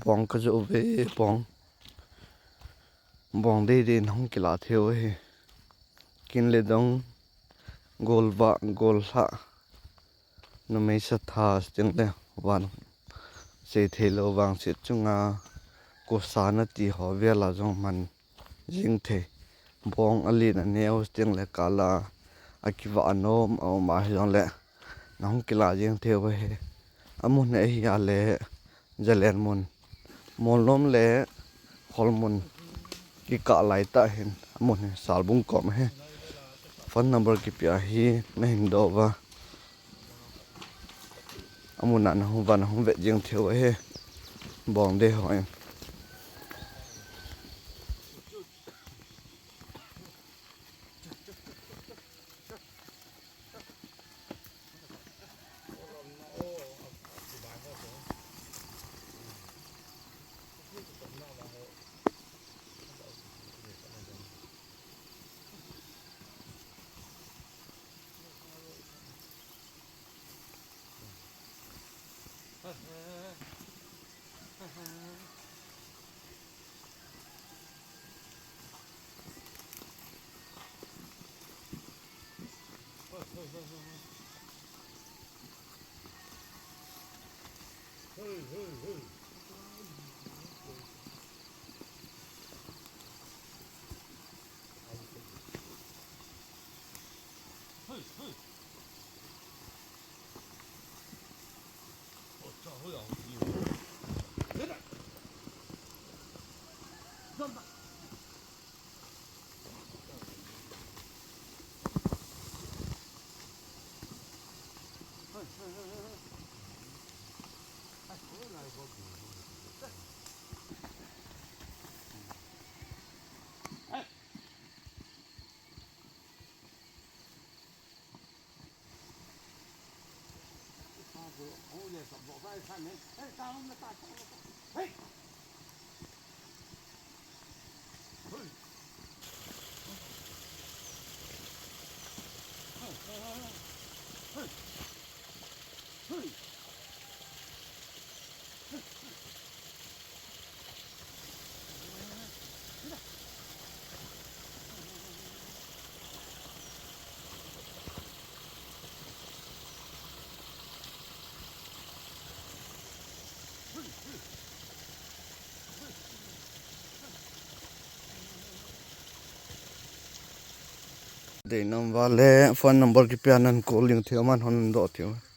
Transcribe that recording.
bong kajoh ve bong đây đi không kỹ lạ theo ấy kinh lệ đông gol hạ nó mấy sát thà tiếng đây van sẽ thấy lâu vàng sẽ chung cô sana ti họ về là trong mình riêng thế bong ali là neo tiếng lệ cả là akiva anom ở mà trong lệ nó không kỹ lạ riêng theo ấy amun này hi ale jalen mon lom le holmon ki ka lai ta hen amun salbung kom he phone number ki pia hi na hin do wa amun na hu van hu ve jing theo he bong de ho em để nằm vào phone number ki pia nan call linh theo man hon do theo